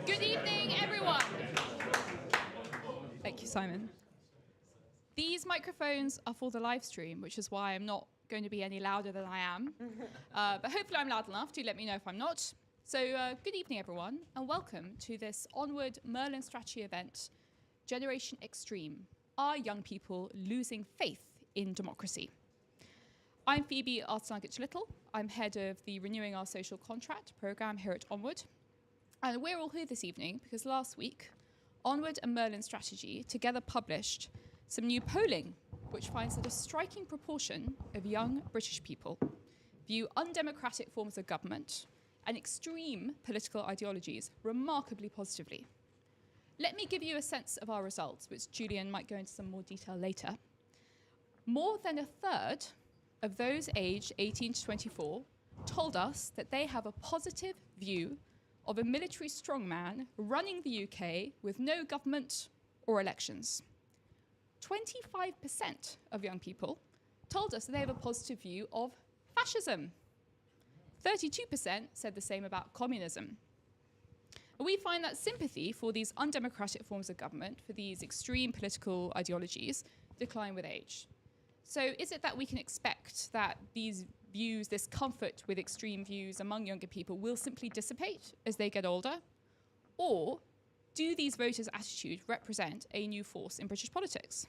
Good evening, everyone. Thank you, Simon. These microphones are for the live stream, which is why I'm not going to be any louder than I am. But hopefully I'm loud enough. Do let me know if I'm not. So good evening, everyone, and welcome to this Onward Merlin Strategy event, Generation Extreme, Are Young People Losing Faith in Democracy? I'm Phoebe Arthur-Little. I'm head of the Renewing Our Social Contract programme here at Onward. And we're all here this evening because last week, Onward and Merlin Strategy together published some new polling, which finds that a striking proportion of young British people view undemocratic forms of government and extreme political ideologies remarkably positively. Let me give you a sense of our results, which Julian might go into some more detail later. More than a third of those aged 18 to 24 told us that they have a positive view of a military strongman running the UK with no government or elections. 25% of young people told us that they have a positive view of fascism. 32% said the same about communism. And we find that sympathy for these undemocratic forms of government, for these extreme political ideologies, decline with age. So is it that we can expect that these views, this comfort with extreme views among younger people will simply dissipate as they get older? Or do these voters' attitudes represent a new force in British politics?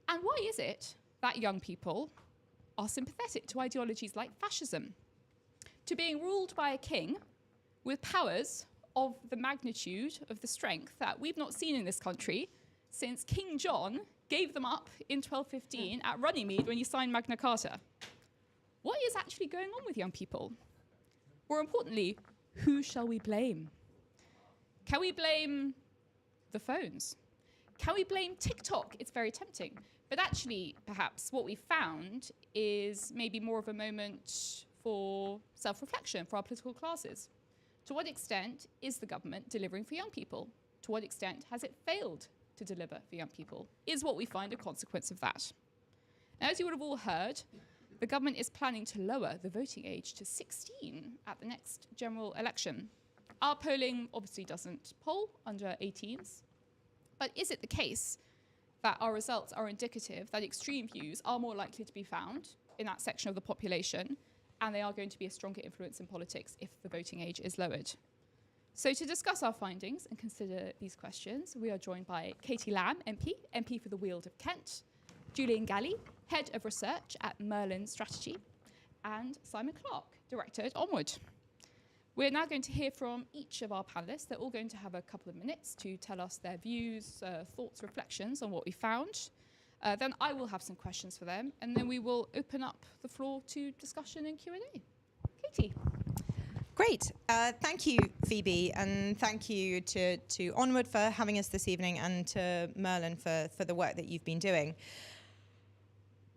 And why is it that young people are sympathetic to ideologies like fascism, to being ruled by a king with powers of the magnitude of the strength that we've not seen in this country since King John gave them up in 1215 at Runnymede when he signed Magna Carta? What is actually going on with young people? More importantly, who shall we blame? Can we blame the phones? Can we blame TikTok? It's very tempting. But actually, perhaps what we found is maybe more of a moment for self-reflection for our political classes. To what extent is the government delivering for young people? To what extent has it failed to deliver for young people? Is what we find a consequence of that? Now, as you would have all heard, the government is planning to lower the voting age to 16 at the next general election. Our polling obviously doesn't poll under 18s, but is it the case that our results are indicative that extreme views are more likely to be found in that section of the population, and they are going to be a stronger influence in politics if the voting age is lowered? So to discuss our findings and consider these questions, we are joined by Katie Lamb, MP for the Weald of Kent, Julian Galley, Head of Research at Merlin Strategy, and Simon Clark, Director at Onward. We're now going to hear from each of our panellists. They're all going to have a couple of minutes to tell us their views, thoughts, reflections on what we found. Then I will have some questions for them, and then we will open up the floor to discussion and Q&A. Katie. Great. Thank you, Phoebe, and thank you to Onward for having us this evening and to Merlin for the work that you've been doing.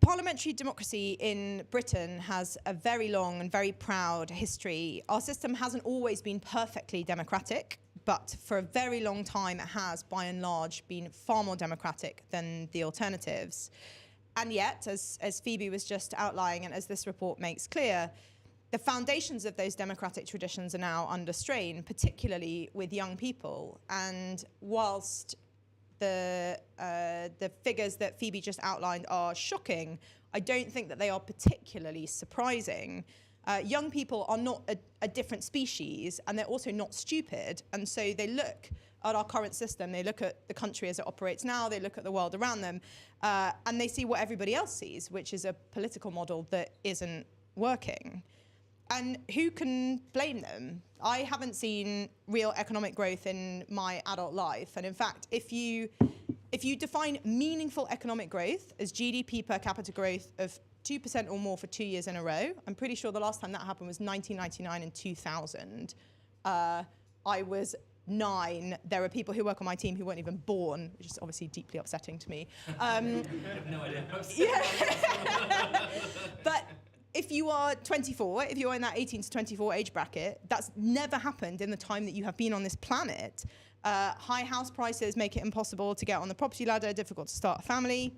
Parliamentary democracy in Britain has a very long and very proud history. Our system hasn't always been perfectly democratic, but for a very long time it has, by and large, been far more democratic than the alternatives. And yet, as Phoebe was just outlining, and as this report makes clear, the foundations of those democratic traditions are now under strain, particularly with young people. And whilst the figures that Phoebe just outlined are shocking, I don't think that they are particularly surprising. Young people are not a different species, and they're also not stupid. And so they look at our current system, they look at the country as it operates now, they look at the world around them, and they see what everybody else sees, which is a political model that isn't working. And who can blame them? I haven't seen real economic growth in my adult life. And in fact, if you define meaningful economic growth as GDP per capita growth of 2% or more for 2 years in a row, I'm pretty sure the last time that happened was 1999 and 2000. I was 9. There are people who work on my team who weren't even born, which is obviously deeply upsetting to me. I have no idea. Yeah. But if you are 24, if you're in that 18 to 24 age bracket, that's never happened in the time that you have been on this planet. High house prices make it impossible to get on the property ladder, difficult to start a family.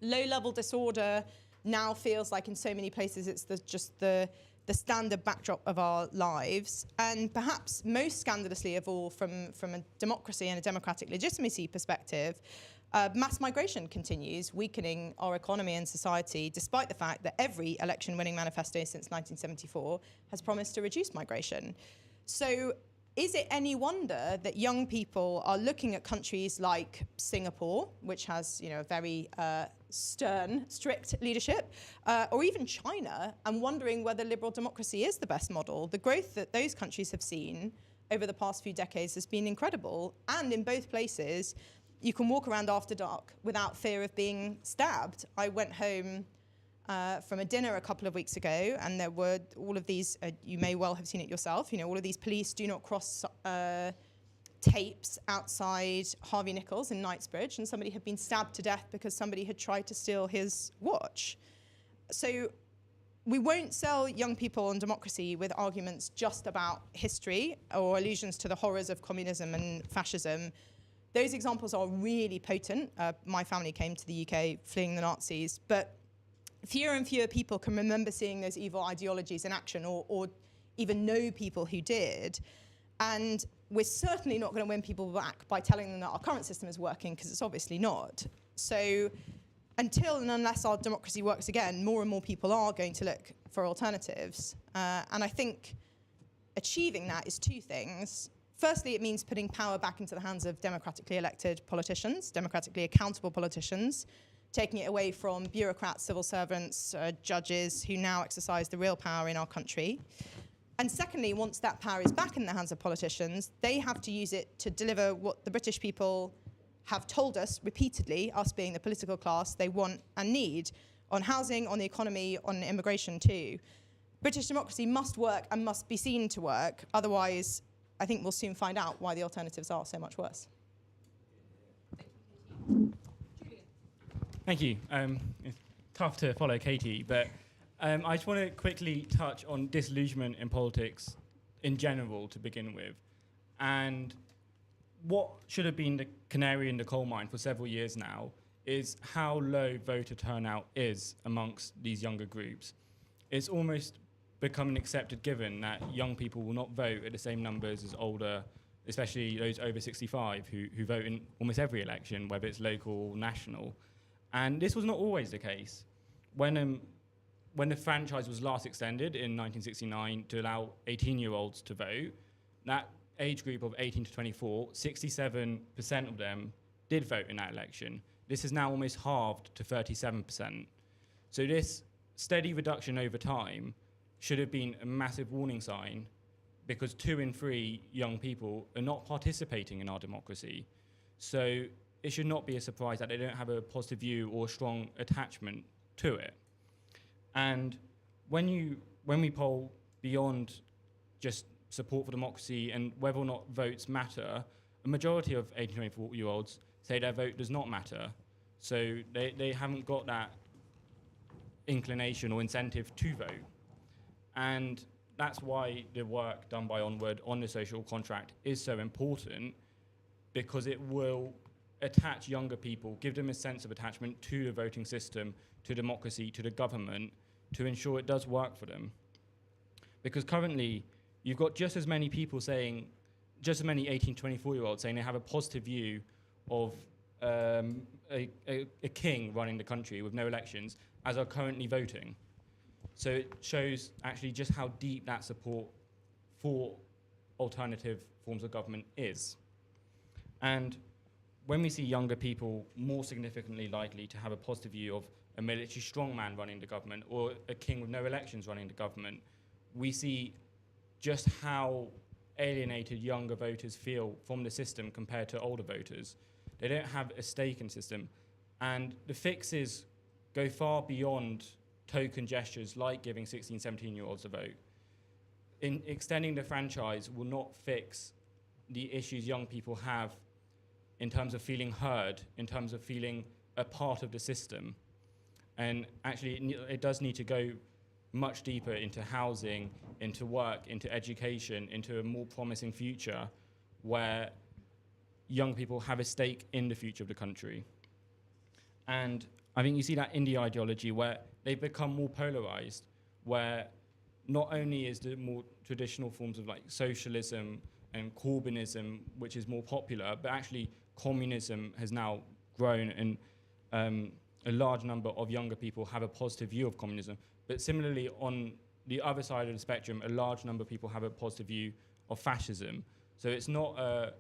Low-level disorder now feels like in so many places it's just the the standard backdrop of our lives. And perhaps most scandalously of all, from a democracy and a democratic legitimacy perspective, mass migration continues, weakening our economy and society, despite the fact that every election-winning manifesto since 1974 has promised to reduce migration. So is it any wonder that young people are looking at countries like Singapore, which has, a very stern, strict leadership, or even China, and wondering whether liberal democracy is the best model? The growth that those countries have seen over the past few decades has been incredible, and in both places, you can walk around after dark without fear of being stabbed. I went home from a dinner a couple of weeks ago, and there were all of these, you may well have seen it yourself, all of these police do not cross tapes outside Harvey Nichols in Knightsbridge, and somebody had been stabbed to death because somebody had tried to steal his watch. So we won't sell young people on democracy with arguments just about history or allusions to the horrors of communism and fascism. Those examples are really potent. My family came to the UK fleeing the Nazis, but fewer and fewer people can remember seeing those evil ideologies in action or even know people who did. And we're certainly not going to win people back by telling them that our current system is working, because it's obviously not. So until and unless our democracy works again, more and more people are going to look for alternatives. And I think achieving that is two things. Firstly, it means putting power back into the hands of democratically elected politicians, democratically accountable politicians, taking it away from bureaucrats, civil servants, judges who now exercise the real power in our country. And secondly, once that power is back in the hands of politicians, they have to use it to deliver what the British people have told us repeatedly, us being the political class, they want and need, on housing, on the economy, on immigration too. British democracy must work and must be seen to work. Otherwise, I think we'll soon find out why the alternatives are so much worse. Thank you. It's tough to follow Katie, but I just want to quickly touch on disillusionment in politics in general to begin with. And what should have been the canary in the coal mine for several years now is how low voter turnout is amongst these younger groups. It's almost become an accepted given that young people will not vote at the same numbers as older, especially those over 65 who vote in almost every election, whether it's local or national. And this was not always the case. When the franchise was last extended in 1969 to allow 18-year-olds to vote, that age group of 18 to 24, 67% of them did vote in that election. This is now almost halved to 37%. So this steady reduction over time should have been a massive warning sign, because 2 in 3 young people are not participating in our democracy. So it should not be a surprise that they don't have a positive view or strong attachment to it. And when we poll beyond just support for democracy and whether or not votes matter, a majority of 18 to 24-year-olds say their vote does not matter. So they haven't got that inclination or incentive to vote. And that's why the work done by Onward on the social contract is so important, because it will attach younger people, give them a sense of attachment to the voting system, to democracy, to the government, to ensure it does work for them. Because currently, you've got just as many people saying, just as many 18 to 24-year-olds saying they have a positive view of a king running the country with no elections as are currently voting. So it shows actually just how deep that support for alternative forms of government is. And when we see younger people more significantly likely to have a positive view of a military strongman running the government or a king with no elections running the government, we see just how alienated younger voters feel from the system compared to older voters. They don't have a stake in the system. And the fixes go far beyond token gestures like giving 16, 17-year-olds a vote. In extending the franchise will not fix the issues young people have in terms of feeling heard, in terms of feeling a part of the system. And actually, it does need to go much deeper into housing, into work, into education, into a more promising future where young people have a stake in the future of the country. And I think you see that in the ideology where they've become more polarized, where not only is the more traditional forms of like socialism and Corbynism, which is more popular, but actually communism has now grown, and a large number of younger people have a positive view of communism. But similarly, on the other side of the spectrum, a large number of people have a positive view of fascism. So it's not a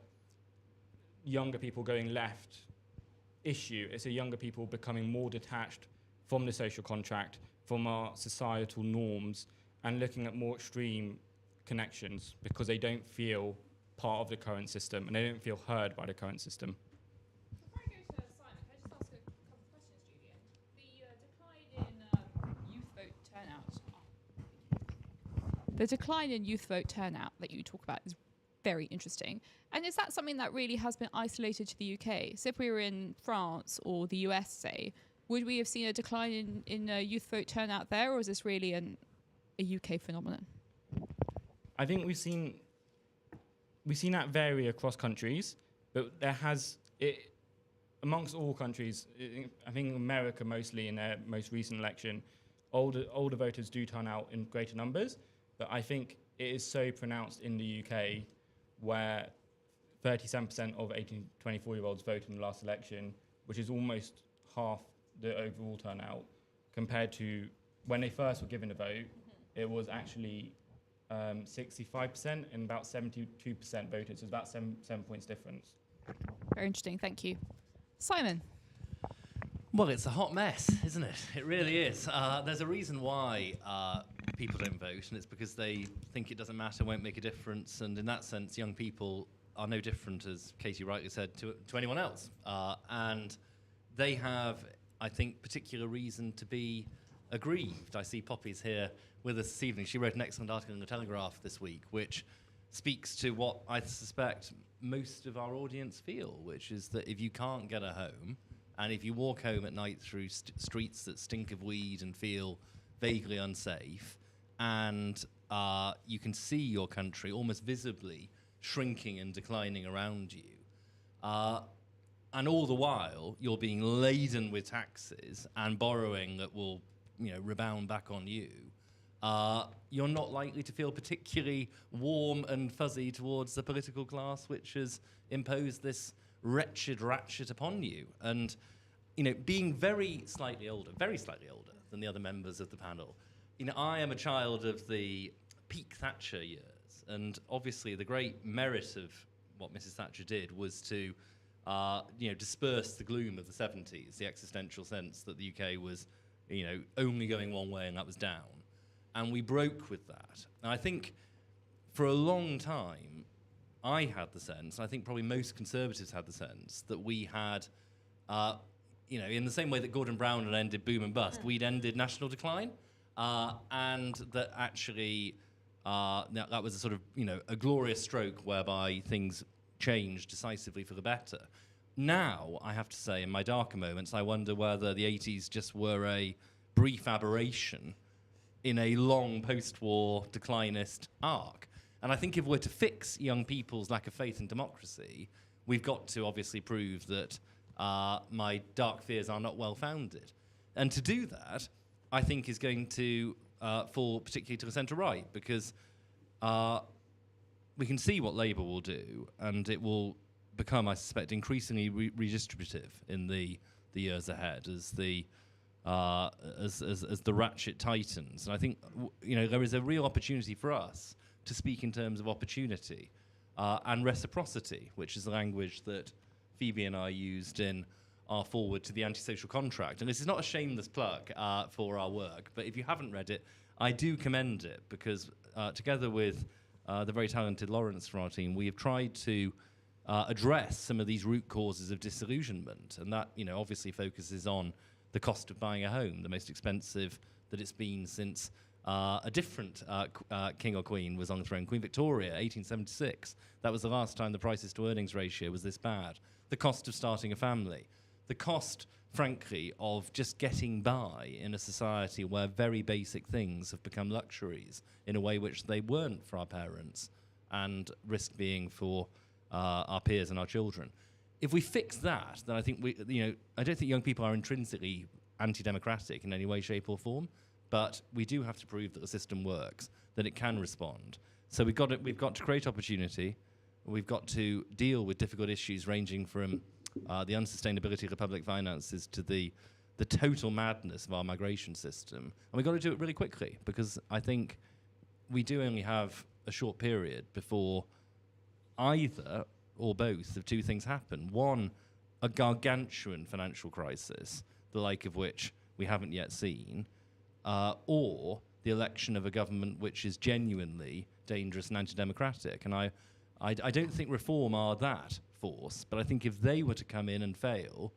younger people going left issue, it's a younger people becoming more detached from the social contract, from our societal norms, and looking at more extreme connections because they don't feel part of the current system and they don't feel heard by the current system. Before I go to Simon, can I just ask a couple of questions, Julian? The decline in youth vote turnout that you talk about is very interesting. And is that something that really has been isolated to the UK? So if we were in France or the US, say, would we have seen a decline in youth vote turnout there, or is this really a UK phenomenon? I think we've seen that vary across countries, but there has it amongst all countries. I think America mostly in their most recent election, older voters do turn out in greater numbers, but I think it is so pronounced in the UK, where 37% of 18 to 24-year-olds voted in the last election, which is almost half the overall turnout, compared to when they first were given a vote, it was actually 65% and about 72% voted, so it's about 7 points difference. Very interesting, thank you. Simon? Well, it's a hot mess, isn't it? It really is. There's a reason why people don't vote, and it's because they think it doesn't matter, won't make a difference, and in that sense, young people are no different, as Katie rightly said, to anyone else. And they have, I think, particular reason to be aggrieved. I see Poppy's here with us this evening. She wrote an excellent article in The Telegraph this week, which speaks to what I suspect most of our audience feel, which is that if you can't get a home, and if you walk home at night through streets that stink of weed and feel vaguely unsafe, and you can see your country almost visibly shrinking and declining around you, and all the while you're being laden with taxes and borrowing that will, rebound back on you, you're not likely to feel particularly warm and fuzzy towards the political class which has imposed this wretched ratchet upon you. And, being very slightly older than the other members of the panel, I am a child of the peak Thatcher years, and obviously the great merit of what Mrs. Thatcher did was to, disperse the gloom of the 70s, the existential sense that the UK was, only going one way and that was down. And we broke with that. And I think for a long time, I had the sense, and I think probably most Conservatives had the sense, that we had, in the same way that Gordon Brown had ended boom and bust, we'd ended national decline, and that actually that was a sort of, a glorious stroke whereby things changed decisively for the better. Now, I have to say, in my darker moments, I wonder whether the 80s just were a brief aberration in a long post-war declinist arc. And I think if we're to fix young people's lack of faith in democracy, we've got to obviously prove that my dark fears are not well-founded. And to do that, I think is going to fall particularly to the centre-right, because we can see what Labour will do, and it will become, I suspect, increasingly redistributive in the years ahead as the ratchet tightens. And I think there is a real opportunity for us to speak in terms of opportunity and reciprocity, which is the language that Phoebe and I used in our foreword to the antisocial contract. And this is not a shameless plug for our work, but if you haven't read it, I do commend it, because together with the very talented Lawrence from our team, we have tried to address some of these root causes of disillusionment. And that, obviously focuses on the cost of buying a home, the most expensive that it's been since a different king or queen was on the throne. Queen Victoria, 1876. That was the last time the prices to earnings ratio was this bad. The cost of starting a family. The cost, frankly, of just getting by in a society where very basic things have become luxuries in a way which they weren't for our parents, and risk being for our peers and our children. If we fix that, then I think I don't think young people are intrinsically anti-democratic in any way, shape or form, but we do have to prove that the system works, that it can respond. So we've got to create opportunity. We've got to deal with difficult issues ranging from the unsustainability of the public finances to the total madness of our migration system. And we've got to do it really quickly, because I think we do only have a short period before either or both of two things happen. One, a gargantuan financial crisis, the like of which we haven't yet seen, or the election of a government which is genuinely dangerous and anti-democratic. And I don't think reform are that force, but I think if they were to come in and fail,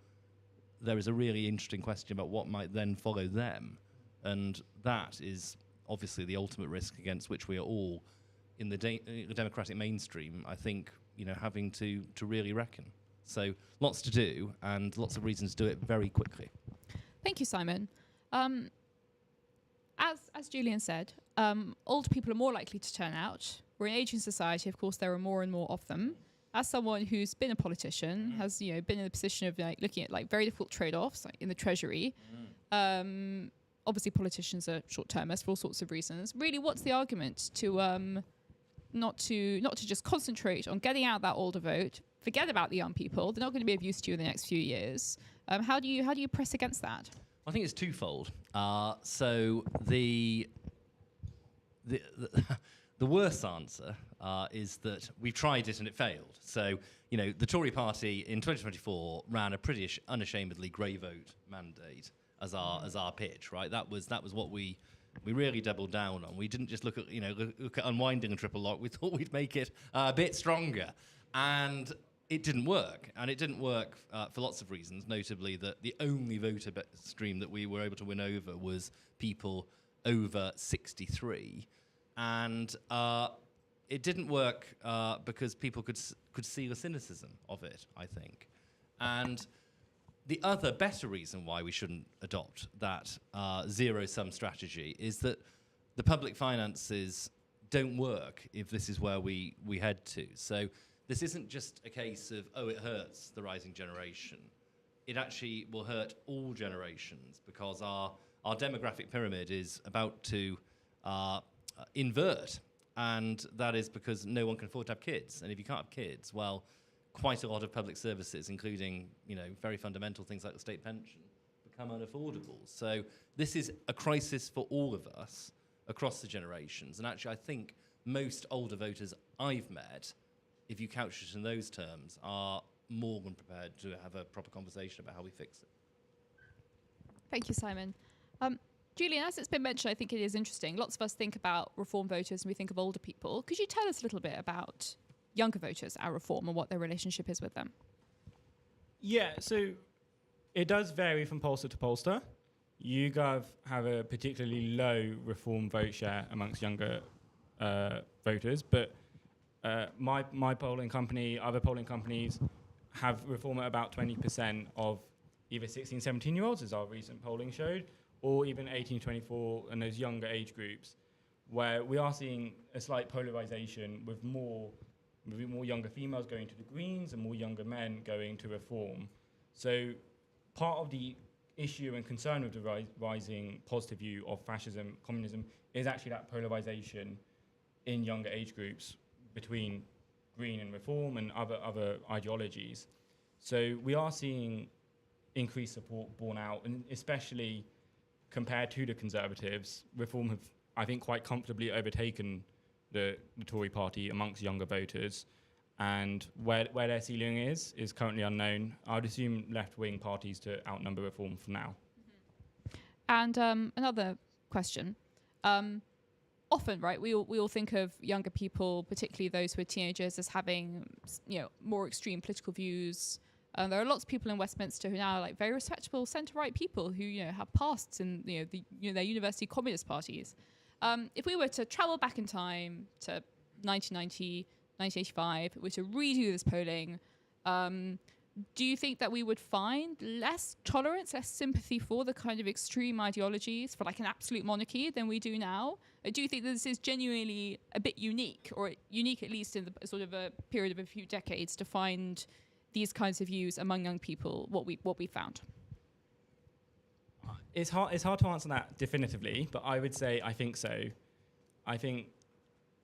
there is a really interesting question about what might then follow them. And that is obviously the ultimate risk against which we are all, in the democratic mainstream, I think, having to really reckon. So lots to do and lots of reasons to do it very quickly. Thank you, Simon. As Julian said, older people are more likely to turn out. We're an aging society, of course, there are more and more of them. As someone who's been a politician, has been in a position of looking at very difficult trade-offs, in the Treasury. Obviously, politicians are short-termist for all sorts of reasons. Really, what's the argument to not to just concentrate on getting out that older vote? Forget about the young people; they're not going to be of use to you in the next few years. How do you press against that? I think it's twofold. So the worst answer is that we've tried it and it failed. So, the Tory party in 2024 ran a pretty unashamedly grey vote mandate as our pitch, right? That was what we really doubled down on. We didn't just look at unwinding a triple lock. We thought we'd make it a bit stronger, and it didn't work. And it didn't work for lots of reasons, notably that the only voter stream that we were able to win over was people over 63. And it didn't work because people could see the cynicism of it, I think. And the other better reason why we shouldn't adopt that zero-sum strategy is that the public finances don't work if this is where we head to. So this isn't just a case of, it hurts the rising generation. It actually will hurt all generations, because our demographic pyramid is about to invert, and that is because no one can afford to have kids. And if you can't have kids, well, quite a lot of public services, including very fundamental things like the state pension, become unaffordable. So this is a crisis for all of us across the generations. And actually, I think most older voters I've met, if you couch it in those terms, are more than prepared to have a proper conversation about how we fix it. Thank you, Simon. Julian, as it's been mentioned, I think it is interesting. Lots of us think about reform voters and we think of older people. Could you tell us a little bit about younger voters at reform and what their relationship is with them? Yeah, so it does vary from pollster to pollster. YouGov have a particularly low reform vote share amongst younger voters, but my polling company, other polling companies have reform at about 20% of either 16, 17-year-olds, as our recent polling showed, or even 18, 24, and those younger age groups, where we are seeing a slight polarization with more younger females going to the Greens and more younger men going to reform. So part of the issue and concern with the rising positive view of fascism, communism, is actually that polarization in younger age groups between Green and reform and other ideologies. So we are seeing increased support borne out, and especially compared to the Conservatives, reform have, I think, quite comfortably overtaken the Tory party amongst younger voters. And where their ceiling is currently unknown. I would assume left-wing parties to outnumber reform for now. Mm-hmm. And another question. Often, right, we all think of younger people, particularly those who are teenagers, as having more extreme political views. There are lots of people in Westminster who now are very respectable centre-right people who have pasts in their university communist parties. If we were to travel back in time to 1990, 1985, if we were to redo this polling, do you think that we would find less tolerance, less sympathy for the kind of extreme ideologies, for an absolute monarchy, than we do now? Do you think that this is genuinely a bit unique, or unique at least in the sort of a period of a few decades, to find these kinds of views among young people, what we found? It's hard to answer that definitively, but I would say I think so. I think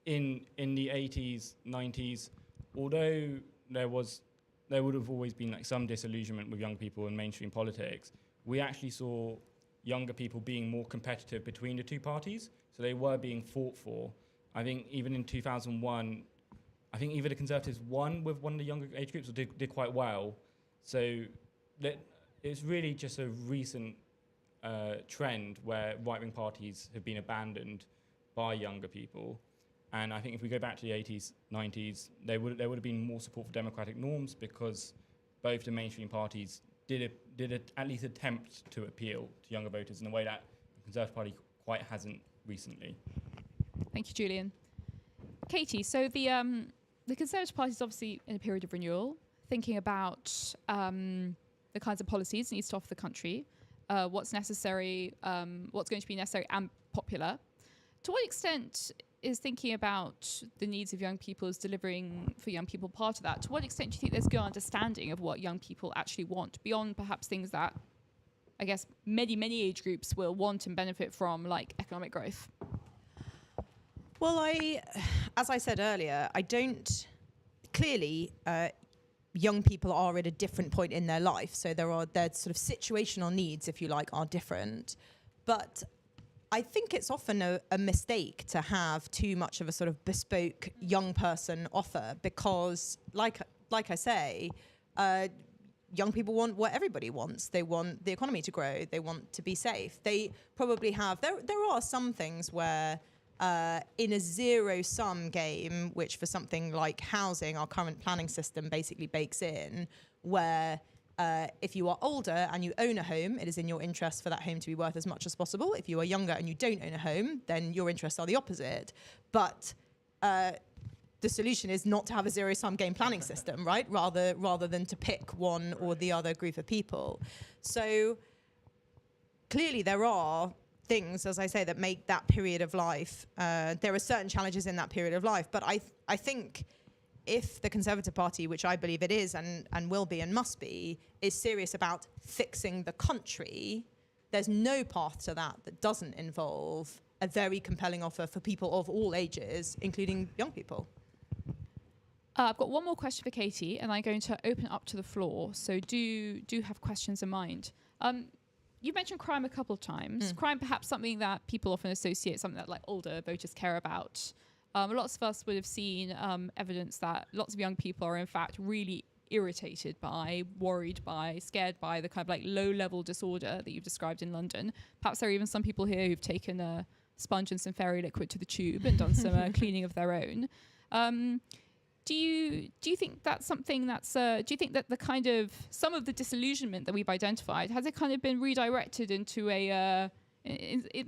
in the 80s, 90s, although there would have always been like some disillusionment with young people in mainstream politics, we actually saw younger people being more competitive between the two parties, so they were being fought for. I think even in 2001, I think either the Conservatives won with one of the younger age groups or did quite well. So it's really just a recent trend where right-wing parties have been abandoned by younger people. And I think if we go back to the 80s, 90s, there would have been more support for democratic norms because both the mainstream parties did at least attempt to appeal to younger voters in a way that the Conservative Party quite hasn't recently. Thank you, Julian. Katie, so the Conservative Party is obviously in a period of renewal, thinking about the kinds of policies it needs to offer the country, what's necessary, what's going to be necessary and popular. To what extent is thinking about the needs of young people is delivering for young people part of that? To what extent do you think there's good understanding of what young people actually want, beyond perhaps things that I guess many age groups will want and benefit from, like economic growth? Well, as I said earlier, clearly, young people are at a different point in their life. So their sort of situational needs, if you like, are different. But I think it's often a mistake to have too much of a sort of bespoke young person offer because, like I say, young people want what everybody wants. They want the economy to grow. They want to be safe. They probably have... There are some things where in a zero-sum game, which for something like housing, our current planning system basically bakes in, where if you are older and you own a home, it is in your interest for that home to be worth as much as possible. If you are younger and you don't own a home, then your interests are the opposite. But the solution is not to have a zero-sum game planning system, right? Rather than to pick one or the other group of people. So clearly there are things, as I say, that make that period of life. There are certain challenges in that period of life, but I think if the Conservative Party, which I believe it is and will be and must be, is serious about fixing the country, there's no path to that doesn't involve a very compelling offer for people of all ages, including young people. I've got one more question for Katie, and I'm going to open it up to the floor. So do have questions in mind. You mentioned crime a couple of times. Crime, perhaps something that people often associate, something that like older voters care about. Lots of us would have seen evidence that lots of young people are in fact really irritated by, worried by, scared by the kind of like low-level disorder that you've described in London. Perhaps there are even some people here who've taken a sponge and some fairy liquid to the tube and done some cleaning of their own. Do you think that's something that's... do you think that the kind of... some of the disillusionment that we've identified, has it kind of been redirected into a...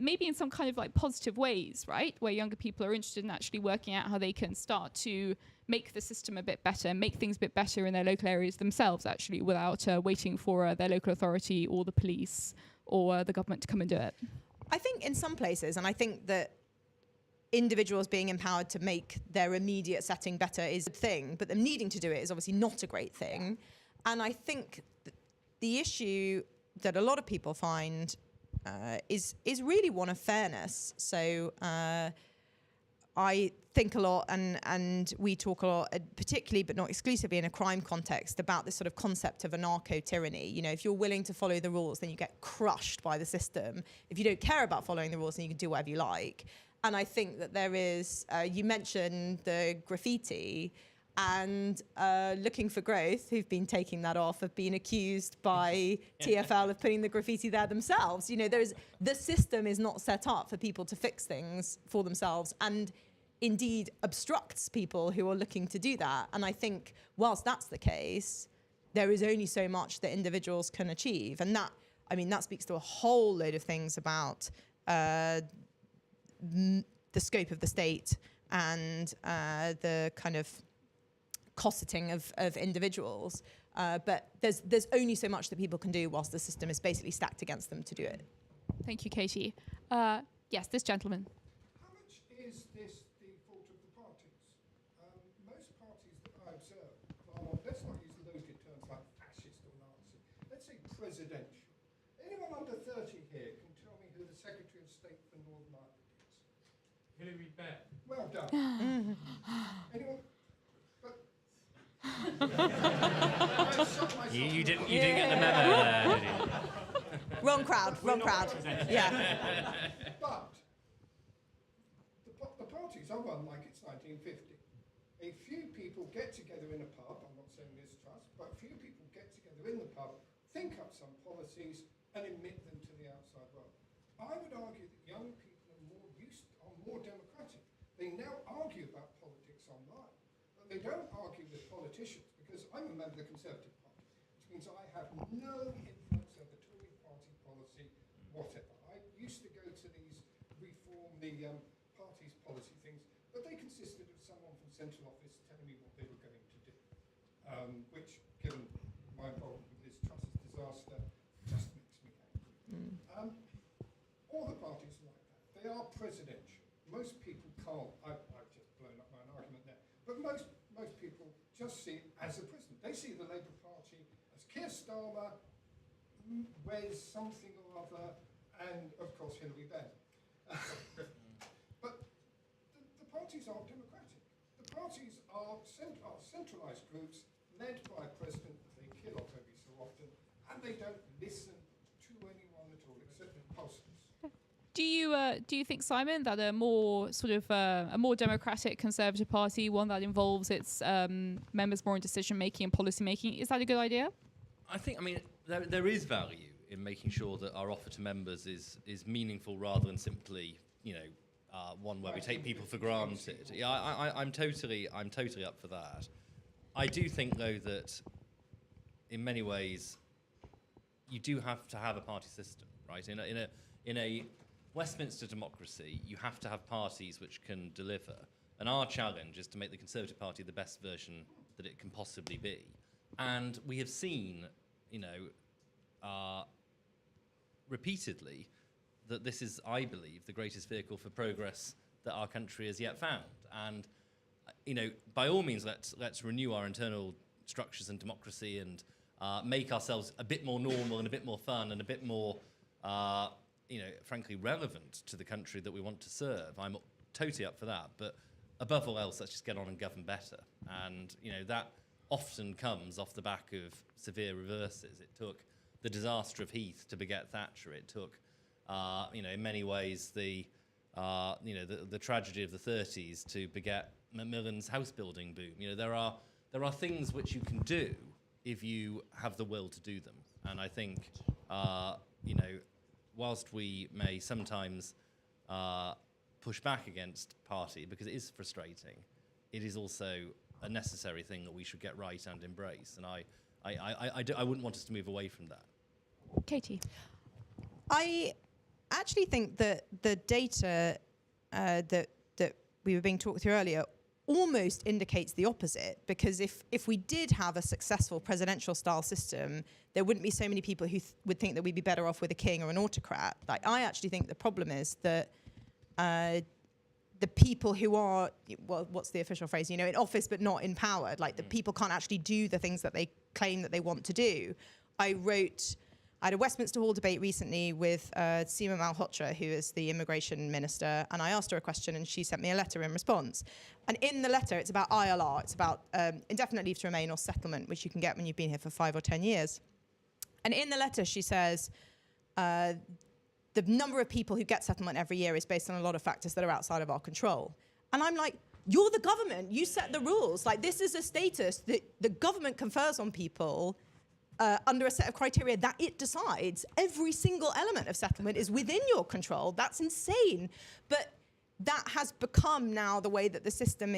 maybe in some kind of like positive ways, right? Where younger people are interested in actually working out how they can start to make the system a bit better, make things a bit better in their local areas themselves, actually, without waiting for their local authority or the police or the government to come and do it. I think in some places, and I think that individuals being empowered to make their immediate setting better is a thing, but them needing to do it is obviously not a great thing. And I think the issue that a lot of people find is really one of fairness. So I think a lot, and we talk a lot, particularly but not exclusively in a crime context, about this sort of concept of anarcho-tyranny. You know, if you're willing to follow the rules, then you get crushed by the system. If you don't care about following the rules, then you can do whatever you like. And I think that there is, you mentioned the graffiti, and Looking for Growth, who've been taking that off, have been accused by TfL of putting the graffiti there themselves. You know, the system is not set up for people to fix things for themselves, and indeed obstructs people who are looking to do that. And I think whilst that's the case, there is only so much that individuals can achieve. And that, I mean, that speaks to a whole load of things about the scope of the state and the kind of cosseting of individuals, but there's only so much that people can do whilst the system is basically stacked against them to do it. Thank you, Katie. Yes, this gentleman. How much is this the fault of the parties? Most parties that I observe are, let's not use those good terms like fascist or Nazi, let's say presidential. Anyone under 30 here Hillary bet. Well done. Anyone? But You didn't get the memo there, did you? Wrong crowd. Yeah. But the parties are run like it's 1950. A few people get together in a pub, I'm not saying this trust, but a few people get together in the pub, think up some policies and emit them to the outside world. I would argue that young people are more democratic. They now argue about politics online, but they don't argue with politicians, because I'm a member of the Conservative Party, which means I have no influence over Tory party policy, whatever. I used to go to these reform the party's policy things, but they consisted of someone from central office telling me what they were going to do, which, given my involvement with this trust's disaster, just makes me angry. All the parties are like that. They are presidential. Most people can't. I've just blown up my argument there. But most people just see it as a president. They see the Labour Party as Keir Starmer, Wes something or other, and of course Hillary Benn. But the parties aren't democratic. The parties are centralised groups led by a president that they kill off every so often, and they don't listen to anyone at all except imposters. Do you think, Simon, that a more democratic Conservative Party, one that involves its members more in decision making and policy making, is that a good idea? I mean, there is value in making sure that our offer to members is meaningful rather than simply, one where we take people for granted. Yeah, I'm totally up for that. I do think, though, that in many ways you do have to have a party system, right? In a Westminster democracy, you have to have parties which can deliver. And our challenge is to make the Conservative Party the best version that it can possibly be. And we have seen, repeatedly, that this is, I believe, the greatest vehicle for progress that our country has yet found. And, by all means, let's renew our internal structures and democracy and make ourselves a bit more normal and a bit more fun and a bit more, frankly, relevant to the country that we want to serve. I'm totally up for that. But above all else, let's just get on and govern better. And, that often comes off the back of severe reverses. It took the disaster of Heath to beget Thatcher. It took, in many ways, the tragedy of the 30s to beget Macmillan's house building boom. There are things which you can do if you have the will to do them. And I think, whilst we may sometimes push back against party because it is frustrating, it is also a necessary thing that we should get right and embrace. And I wouldn't want us to move away from that. Katie? I actually think that the data that we were being talked through earlier almost indicates the opposite, because if we did have a successful presidential style system, there wouldn't be so many people who would think that we'd be better off with a king or an autocrat. Like, I actually think the problem is that the people who are, well, what's the official phrase, in office but not empowered, like the people can't actually do the things that they claim that they want to do. I had a Westminster Hall debate recently with Seema Malhotra, who is the immigration minister, and I asked her a question and she sent me a letter in response. And in the letter, it's about ILR, it's about indefinite leave to remain or settlement, which you can get when you've been here for 5 or 10 years. And in the letter, she says, the number of people who get settlement every year is based on a lot of factors that are outside of our control. And I'm like, you're the government, you set the rules. Like, this is a status that the government confers on people under a set of criteria that it decides. Every single element of settlement is within your control. That's insane. But that has become now the way that the system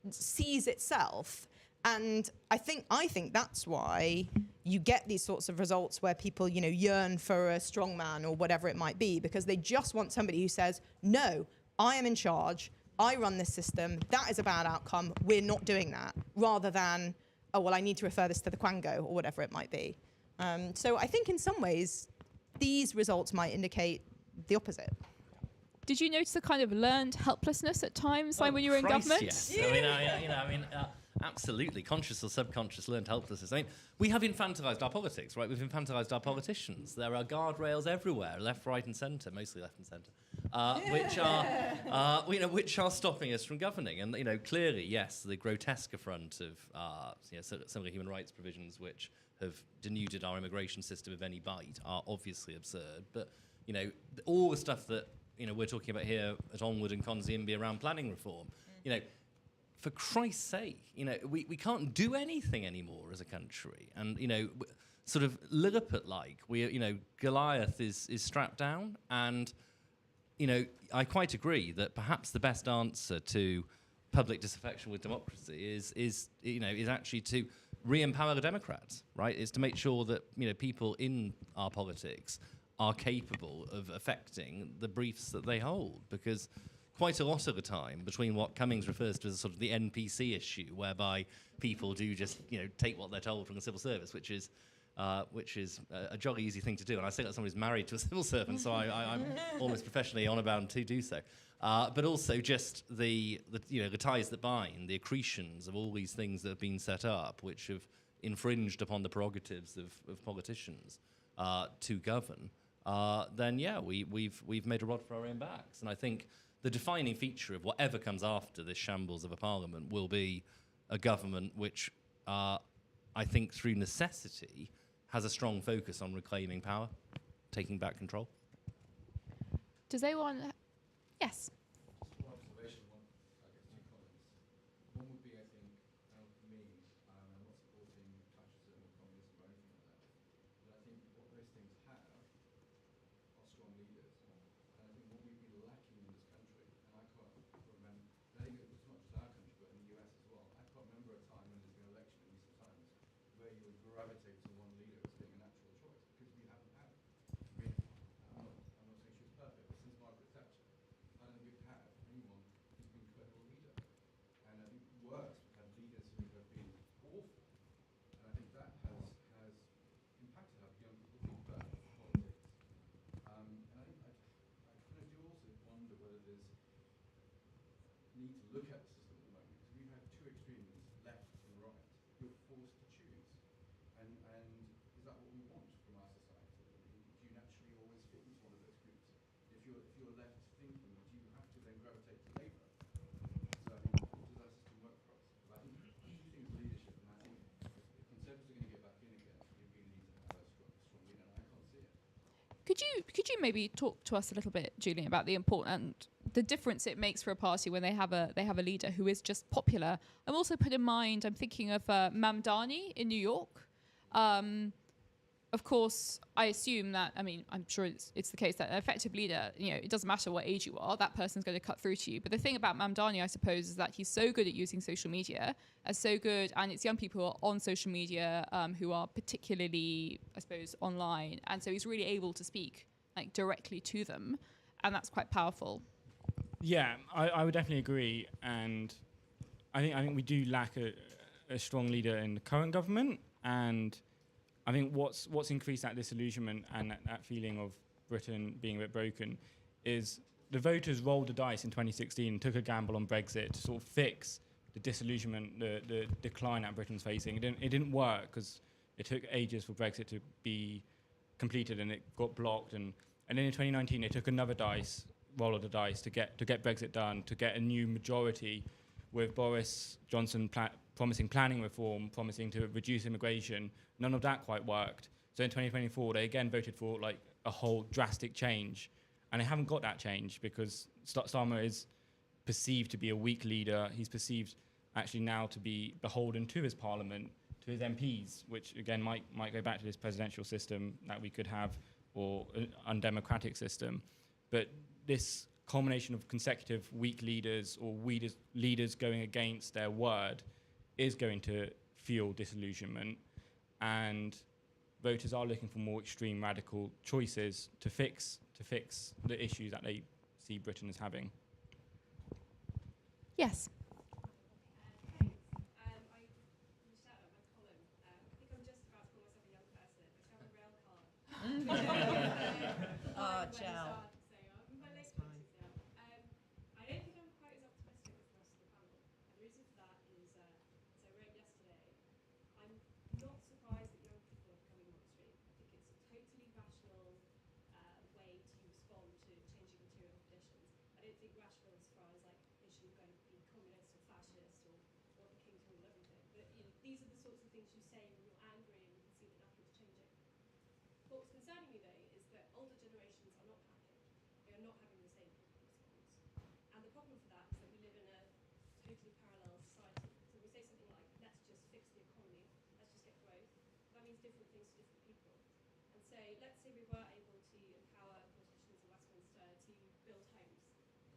sees itself. And I think that's why you get these sorts of results where people, yearn for a strong man or whatever it might be, because they just want somebody who says, no, I am in charge, I run this system, that is a bad outcome, we're not doing that, rather than, oh, well, I need to refer this to the Quango or whatever it might be. So I think in some ways, these results might indicate the opposite. Did you notice a kind of learned helplessness at times, when you were in government? Yes. Absolutely, conscious or subconscious learned helplessness. We have infantilized our politics, right? We've infantilized our politicians. There are guardrails everywhere, left, right, and centre, mostly left and centre. which are stopping us from governing. And clearly, yes, the grotesque affront of some of the human rights provisions which have denuded our immigration system of any bite are obviously absurd. But all the stuff that we're talking about here at Onward and Conziimbi around planning reform, for Christ's sake, we can't do anything anymore as a country. And sort of Lilliput-like, Goliath is strapped down. And I quite agree that perhaps the best answer to public disaffection with democracy is actually to re-empower the Democrats, right? Is to make sure that people in our politics are capable of affecting the briefs that they hold, because quite a lot of the time, between what Cummings refers to as sort of the NPC issue, whereby people do just take what they're told from the civil service, which is a jolly easy thing to do. And I say that someone who's married to a civil servant, so I'm almost professionally honour bound to do so. But also just the ties that bind, the accretions of all these things that have been set up, which have infringed upon the prerogatives of politicians to govern. Then we've made a rod for our own backs. And I think the defining feature of whatever comes after this shambles of a parliament will be a government which, I think through necessity, has a strong focus on reclaiming power, taking back control. Does anyone... Yes. Just one observation, I guess 2 comments. One would be, I think, for me, I'm not supporting fascism or communism or anything like that, but I think what those things have are strong leaders. And I think what we've been lacking in this country, and I can't remember, I think it's not just our country, but in the US as well, I can't remember a time when there's been an election in recent times where you would gravitate to one leader as being a natural choice, because we haven't had it. I mean, I'm not saying she was perfect, but since Margaret Thatcher, I don't think we've had anyone who's been a credible leader. And I think worse, we've had leaders who have been awful. And I think that has impacted how young people think about politics. And I think I kind of do also wonder whether there's need to look at the system at the moment, because we've had 2 extremes, left and right. You're forced to choose. And is that what we want from our society? Do you naturally always fit into one of those groups? If you're left thinking, do you have to then gravitate to Labour? So I think, does that system work for us? But I think the key thing is leadership, and I think if Conservatives are going to get back in again, we really need to have a strong leader, and I can't see it. Could you maybe talk to us a little bit, Julian, about the difference it makes for a party when they have a leader who is just popular? I'm also put in mind, I'm thinking of Mamdani in New York. Of course, I assume that, I'm sure it's the case that an effective leader, it doesn't matter what age you are, that person's going to cut through to you. But the thing about Mamdani, I suppose, is that he's so good at using social media, and it's young people who are on social media who are particularly, I suppose, online. And so he's really able to speak directly to them, and that's quite powerful. Yeah, I would definitely agree, and I think we do lack a strong leader in the current government, and I think what's increased that disillusionment and that feeling of Britain being a bit broken is the voters rolled the dice in 2016 and took a gamble on Brexit to sort of fix the disillusionment, the decline that Britain's facing. It didn't work because it took ages for Brexit to be completed, and it got blocked, and then in 2019 they took another roll of the dice to get Brexit done, to get a new majority, with Boris Johnson promising planning reform, promising to reduce immigration. None of that quite worked. So in 2024 they again voted for a whole drastic change, and they haven't got that change because Starmer is perceived to be a weak leader. He's perceived actually now to be beholden to his parliament, to his MPs, which again might go back to this presidential system that we could have, or an undemocratic system. But this culmination of consecutive weak leaders or leaders going against their word is going to fuel disillusionment, and voters are looking for more extreme radical choices to fix the issues that they see Britain as having. Yes. I reached out at my column. I think I'm just about to call myself a young person, but I have a rail card. Ciao. So I'm in my late 20s now. I don't think I'm quite as optimistic as the rest of the panel. And the reason for that is, as I wrote yesterday, I'm not surprised that young people are becoming more extreme. I think it's a totally rational way to respond to changing material conditions. think rational as far as like it shouldn't go and be communist or fascist or want the king to rule everything. But you know, these are the sorts of things you say when you're angry and you can see that nothing's changing. What's concerning me though is that older generations are not panicking. They are not having the same response. And the problem for that is that we live in a totally parallel society. So we say something like, let's just fix the economy, let's just get growth. That means different things to different people. And so let's say we were able to empower politicians in Westminster to build homes.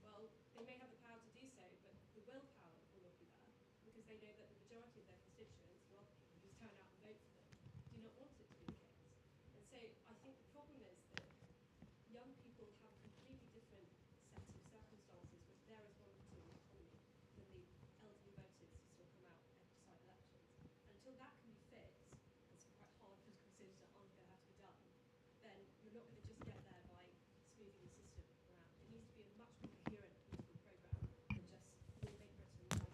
Well, they may have the power to do so, but the willpower will not be there because they know that the majority of their constituents, well, people who turn out and vote for them, do not want it to be the case. And so I think the problem is that young people have a completely different set of circumstances which they're responding to in the economy than the elderly voters who still come out and decide elections. And until that can be fixed, and some quite hard political decisions that aren't going to have to be done, then you're not going to just get there by smoothing the system around. It needs to be a much more coherent political programme than just we'll make Britain nicer.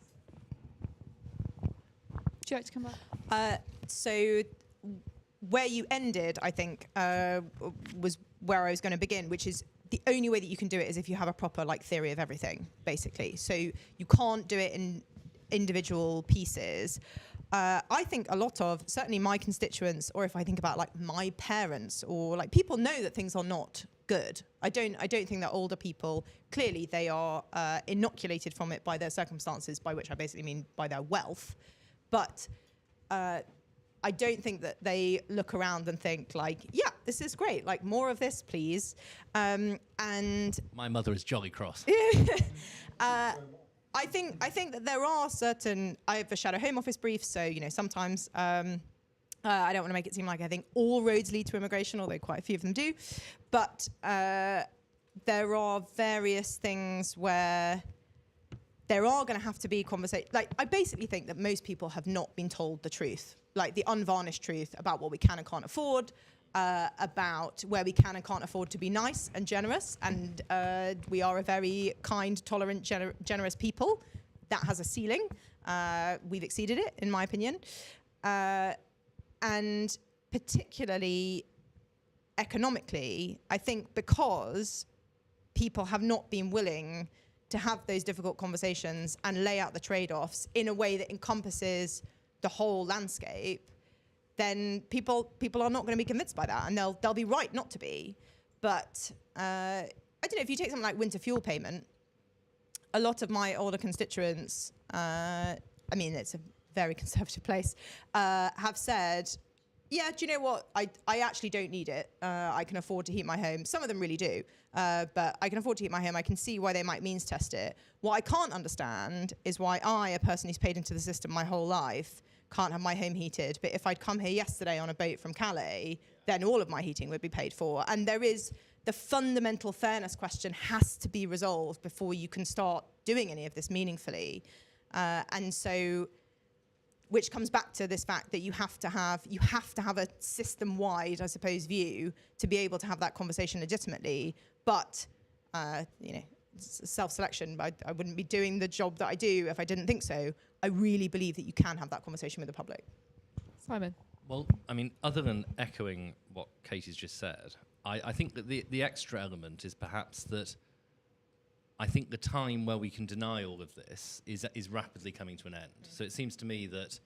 Would you like to come back? So where you ended, I think, was where I was going to begin, which is the only way that you can do it is if you have a proper like theory of everything, basically. So you can't do it in individual pieces. I think a lot of, certainly my constituents, or if I think about like my parents, or like people know that things are not good. I don't think that older people, clearly they are inoculated from it by their circumstances, by which I basically mean by their wealth. But I don't think that they look around and think like, yeah, this is great, like more of this, please. And My mother is jolly cross. I think that there are certain. I overshadow Home Office briefs, so you know sometimes I don't want to make it seem like I think all roads lead to immigration, although quite a few of them do. But there are various things where there are going to have to be conversation. Like I basically think that most people have not been told the truth, like the unvarnished truth about what we can and can't afford. About where we can and can't afford to be nice and generous, and we are a very kind, tolerant, generous people. That has a ceiling. We've exceeded it, in my opinion. And particularly economically, I think because people have not been willing to have those difficult conversations and lay out the trade-offs in a way that encompasses the whole landscape, then people are not going to be convinced by that, and they'll be right not to be. But I don't know, if you take something like winter fuel payment, a lot of my older constituents, I mean, it's a very conservative place, have said, yeah, do you know what? I actually don't need it. I can afford to heat my home. Some of them really do, but I can afford to heat my home. I can see why they might means test it. What I can't understand is why I, a person who's paid into the system my whole life, can't have my home heated, but if I'd come here yesterday on a boat from Calais, then all of my heating would be paid for. And there is the fundamental fairness question has to be resolved before you can start doing any of this meaningfully. And so, which comes back to this fact that you have to have a system-wide, I suppose, view to be able to have that conversation legitimately. But you know, self-selection. I wouldn't be doing the job that I do if I didn't think so. I really believe that you can have that conversation with the public. Simon. Well, I mean, other than echoing what Katie's just said, I think that the extra element is perhaps that I think the time where we can deny all of this is rapidly coming to an end. So it seems to me that,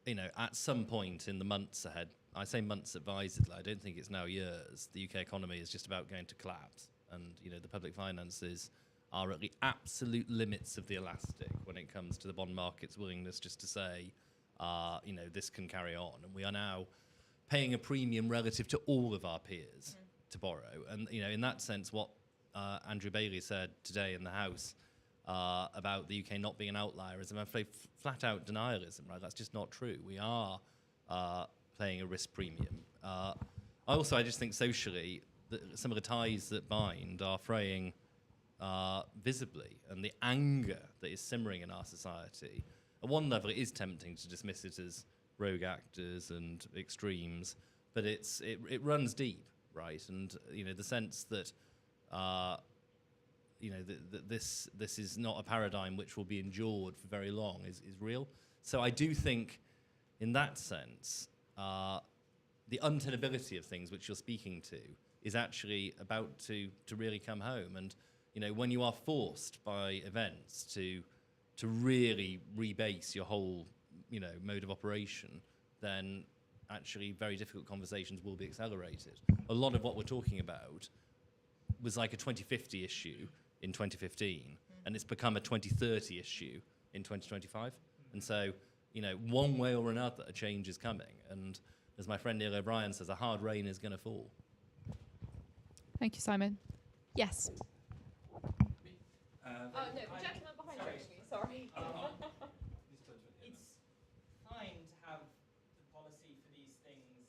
you know, at some point in the months ahead, I say months advisedly, I don't think it's now years, the UK economy is just about going to collapse. And, you know, the public finances are at the absolute limits of the elastic when it comes to the bond market's willingness just to say, you know, this can carry on. And we are now paying a premium relative to all of our peers to borrow. And, you know, in that sense, what Andrew Bailey said today in the House about the UK not being an outlier is, I'm afraid, flat out denialism, right? That's just not true. We are paying a risk premium. I just think socially, some of the ties that bind are fraying visibly, and the anger that is simmering in our society. At one level, it is tempting to dismiss it as rogue actors and extremes, but it runs deep, right? And you know, the sense that you know this is not a paradigm which will be endured for very long is real. So I do think, in that sense, the untenability of things which you're speaking to is actually about to really come home. And when you are forced by events to really rebase your whole, mode of operation, then actually very difficult conversations will be accelerated. A lot of what we're talking about was like a 2050 issue in 2015, and it's become a 2030 issue in 2025. And so, one way or another, a change is coming. And as my friend Neil O'Brien says, a hard rain is going to fall. Thank you, Simon. Yes. No, the gentleman behind you, sorry. It's fine to have the policy for these things.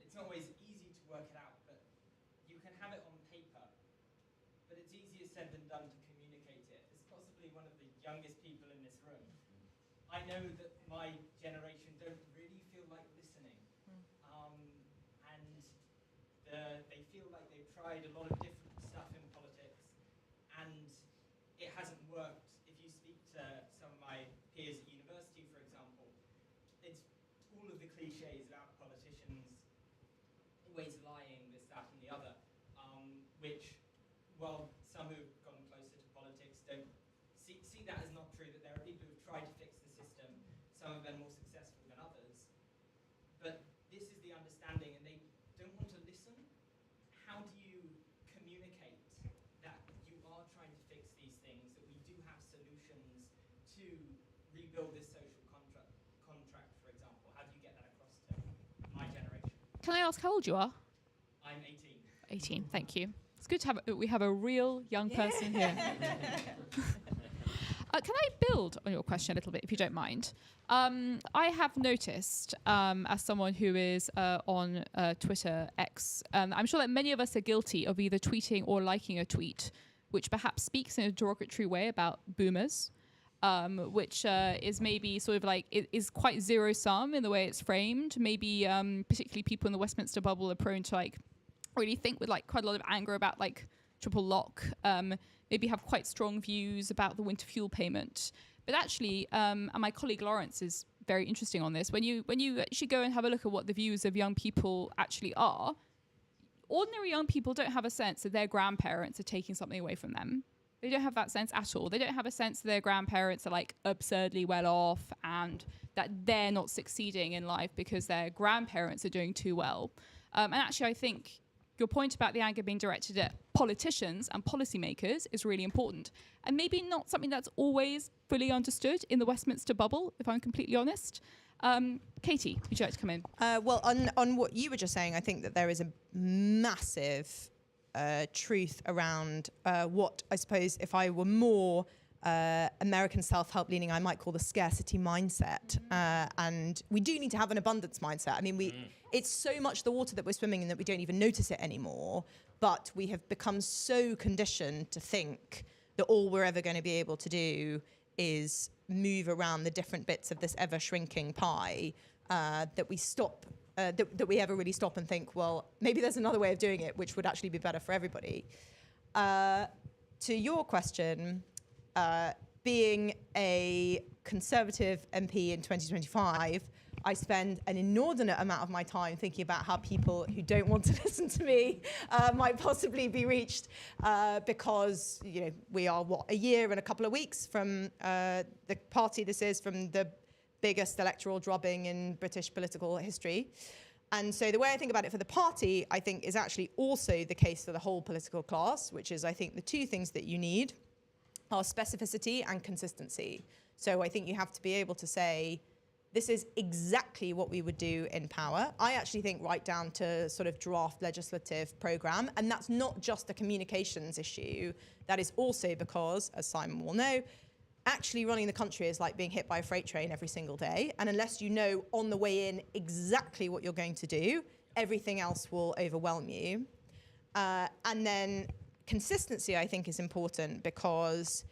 It's not always easy to work it out, but you can have it on paper. But it's easier said than done to communicate it. As possibly one of the youngest people in this room, I know that my generation don't really feel like listening. They feel like they've tried a lot of different stuff in politics, and it hasn't worked. If you speak to some of my peers at university, for example, it's all of the cliches about politicians always lying, this, that, and the other, which, well, some who've gone closer to politics don't see that as not true, that there are people who've tried to fix the system, some of them more successful than others. But this is the understanding, and they don't want to listen. How do you communicate that you are trying to fix these things, that we do have solutions to rebuild this social contract, for example? How do you get that across to my generation? Can I ask how old you are? I'm 18. 18, thank you. It's good to we have a real young person here. Can I build on your question a little bit, if you don't mind? I have noticed, as someone who is on Twitter X, I'm sure that many of us are guilty of either tweeting or liking a tweet, which perhaps speaks in a derogatory way about boomers, which is maybe sort of like, it is quite zero-sum in the way it's framed. Maybe particularly people in the Westminster bubble are prone to like really think with like quite a lot of anger about like triple lock, maybe have quite strong views about the winter fuel payment. But actually, and my colleague Lawrence is very interesting on this, when you actually go and have a look at what the views of young people actually are, ordinary young people don't have a sense that their grandparents are taking something away from them. They don't have that sense at all. They don't have a sense that their grandparents are like absurdly well off and that they're not succeeding in life because their grandparents are doing too well. And actually, I think your point about the anger being directed at politicians and policymakers is really important, and maybe not something that's always fully understood in the Westminster bubble, if I'm completely honest. Katie, would you like to come in? Well, on what you were just saying, I think that there is a massive truth around what I suppose, if I were more American self-help leaning, I might call the scarcity mindset. And we do need to have an abundance mindset. I mean, it's so much the water that we're swimming in that we don't even notice it anymore. But we have become so conditioned to think that all we're ever going to be able to do is move around the different bits of this ever-shrinking pie, that we stop, that we ever really stop and think, well, maybe there's another way of doing it, which would actually be better for everybody. To your question, being a Conservative MP in 2025, I spend an inordinate amount of my time thinking about how people who don't want to listen to me might possibly be reached, because we are a year and a couple of weeks from the party this is, from the biggest electoral drubbing in British political history. And so the way I think about it for the party, I think, is actually also the case for the whole political class, which is, I think, the two things that you need are specificity and consistency. So I think you have to be able to say, this is exactly what we would do in power. I actually think right down to sort of draft legislative program. And that's not just a communications issue. That is also because, as Simon will know, actually running the country is like being hit by a freight train every single day. And unless you know on the way in exactly what you're going to do, everything else will overwhelm you. And then consistency, I think, is important because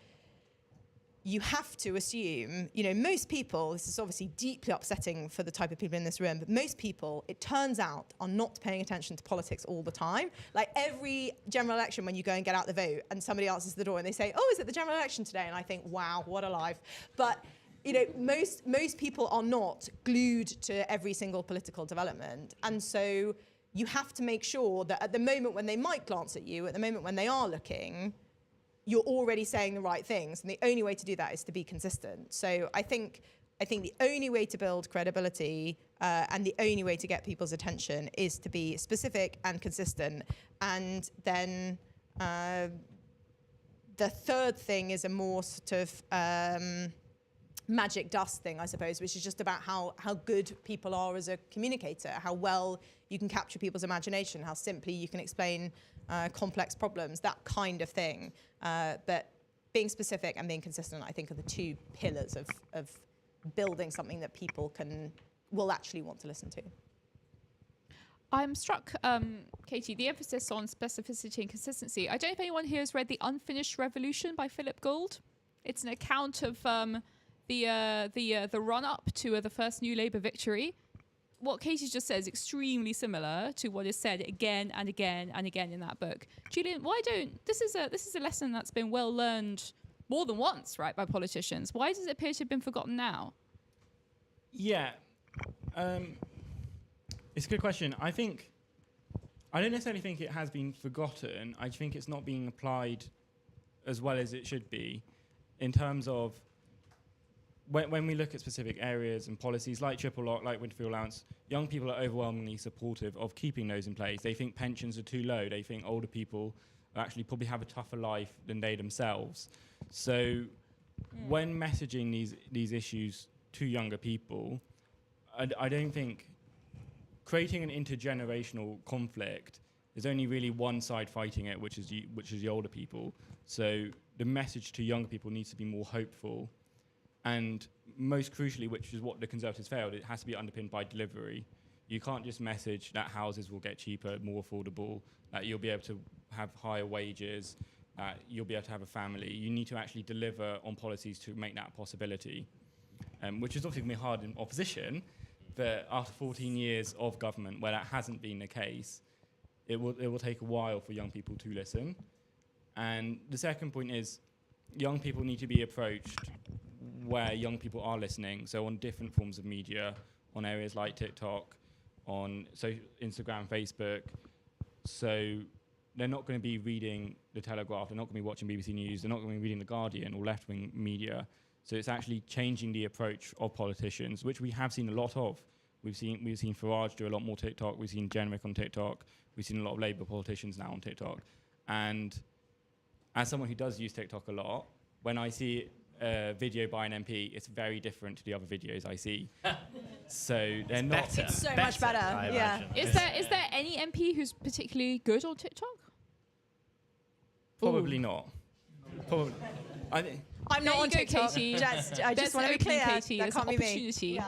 you have to assume, most people, this is obviously deeply upsetting for the type of people in this room, but most people, it turns out, are not paying attention to politics all the time. Like every general election, when you go and get out the vote and somebody answers the door and they say, oh, is it the general election today? And I think, wow, what a life. But most people are not glued to every single political development. And so you have to make sure that at the moment when they might glance at you, at the moment when they are looking, you're already saying the right things, and the only way to do that is to be consistent. So I think the only way to build credibility and the only way to get people's attention is to be specific and consistent. And then the third thing is a more sort of magic dust thing, I suppose, which is just about how good people are as a communicator, how well you can capture people's imagination, how simply you can explain complex problems, that kind of thing. But being specific and being consistent, I think, are the two pillars of building something that people will actually want to listen to. I'm struck, Katie, the emphasis on specificity and consistency. I don't know if anyone here has read The Unfinished Revolution by Philip Gould. It's an account of the run-up to the first New Labour victory. What Katie just said is extremely similar to what is said again and again and again in that book. Julian, this is a lesson that's been well learned more than once, right, by politicians. Why does it appear to have been forgotten now? Yeah, it's a good question. I don't necessarily think it has been forgotten. I think it's not being applied as well as it should be in terms of when we look at specific areas and policies like triple lock, like winter fuel allowance, young people are overwhelmingly supportive of keeping those in place. They think pensions are too low. They think older people actually probably have a tougher life than they themselves. So when messaging these issues to younger people, I don't think creating an intergenerational conflict, there's only really one side fighting it, which is the older people. So the message to younger people needs to be more hopeful. And most crucially, which is what the Conservatives failed, it has to be underpinned by delivery. You can't just message that houses will get cheaper, more affordable, that you'll be able to have higher wages, you'll be able to have a family. You need to actually deliver on policies to make that a possibility, which is obviously going to be hard in opposition, but after 14 years of government where that hasn't been the case, it will take a while for young people to listen. And the second point is young people need to be approached where young people are listening, so on different forms of media, on areas like TikTok, on Instagram, Facebook. So they're not going to be reading The Telegraph, they're not going to be watching BBC News, they're not going to be reading The Guardian or left-wing media. So it's actually changing the approach of politicians, which we have seen a lot of. We've seen Farage do a lot more TikTok, we've seen Jenrick on TikTok, we've seen a lot of Labour politicians now on TikTok. And as someone who does use TikTok a lot, when I see a video by an MP, it's very different to the other videos I see. So they're not... Better. It's so much better, yeah. Is there any MP who's particularly good on TikTok? Probably not. Probably. I'm not on Go, TikTok. Katie. I just want to be clear. Katie. That There's can't an be me. opportunity.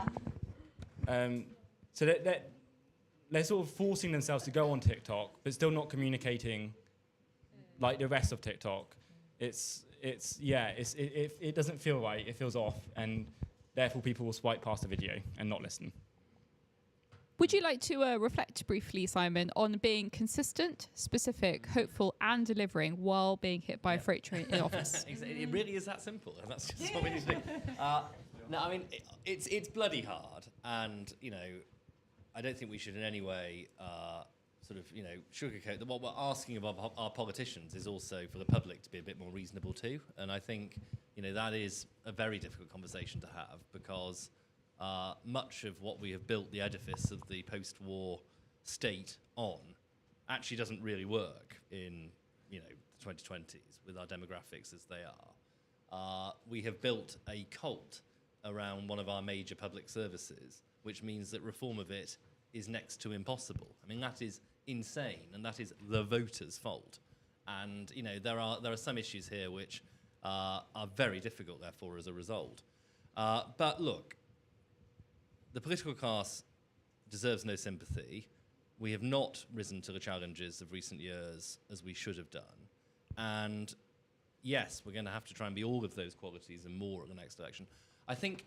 Yeah. So they're sort of forcing themselves to go on TikTok, but still not communicating like the rest of TikTok. It doesn't feel right. It feels off, and therefore people will swipe past the video and not listen. Would you like to reflect briefly, Simon, on being consistent, specific, hopeful, and delivering while being hit by a freight train in office? It really is that simple, and that's just what we need to do. No, I mean, it's bloody hard, and, I don't think we should in any way sugarcoat that. What we're asking of our politicians is also for the public to be a bit more reasonable too, and I think, that is a very difficult conversation to have, because much of what we have built the edifice of the post-war state on actually doesn't really work in, the 2020s with our demographics as they are. We have built a cult around one of our major public services, which means that reform of it is next to impossible. I mean, that is insane, and that is the voters' fault. And, there are some issues here which are very difficult, therefore, as a result. But look, the political class deserves no sympathy. We have not risen to the challenges of recent years as we should have done. And yes, we're going to have to try and be all of those qualities and more at the next election. I think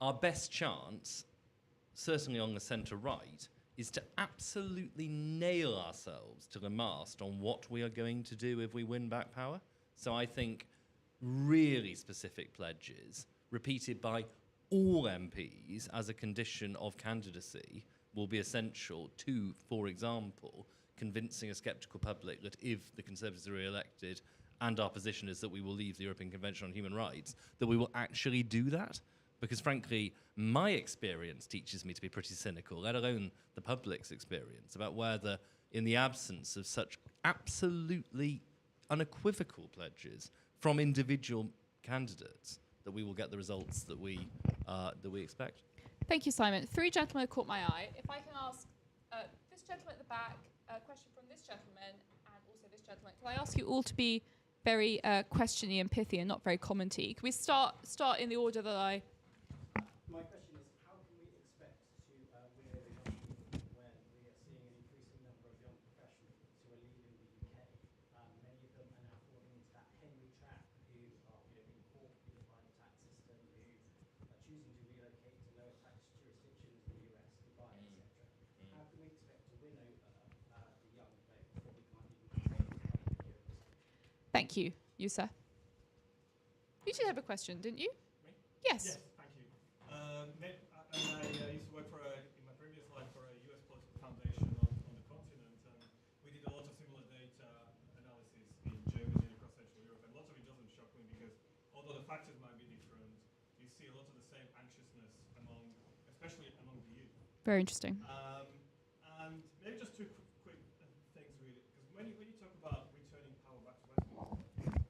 our best chance, certainly on the centre-right, is to absolutely nail ourselves to the mast on what we are going to do if we win back power. So I think really specific pledges repeated by all MPs as a condition of candidacy will be essential to, for example, convincing a sceptical public that if the Conservatives are re-elected and our position is that we will leave the European Convention on Human Rights, that we will actually do that. Because frankly, my experience teaches me to be pretty cynical, let alone the public's experience, about whether in the absence of such absolutely unequivocal pledges from individual candidates, that we will get the results that we expect. Thank you, Simon. Three gentlemen caught my eye. If I can ask this gentleman at the back, a question from this gentleman, and also this gentleman. Can I ask you all to be very questiony and pithy and not very commenty? Can we start in the order that I... My question is, how can we expect to win over young people when we are seeing an increasing number of young professionals who are leaving the UK? Many of them are now falling into that Henry trap, who are being caught by the tax system, who are choosing to relocate to lower tax jurisdictions in the US, Dubai, etc. How can we expect to win over the young vote before we can't even contain the Thank you. You, sir. You did have a question, didn't you? Me? Yes. Yes, thank you. I used to work in my previous life for a US political foundation on the continent, and we did a lot of similar data analysis in Germany and across Central Europe, and lots of it doesn't shock me because although the factors might be different, you see a lot of the same anxiousness especially among the youth. Very interesting. And maybe just two quick things really, because when you talk about returning power back to Western, the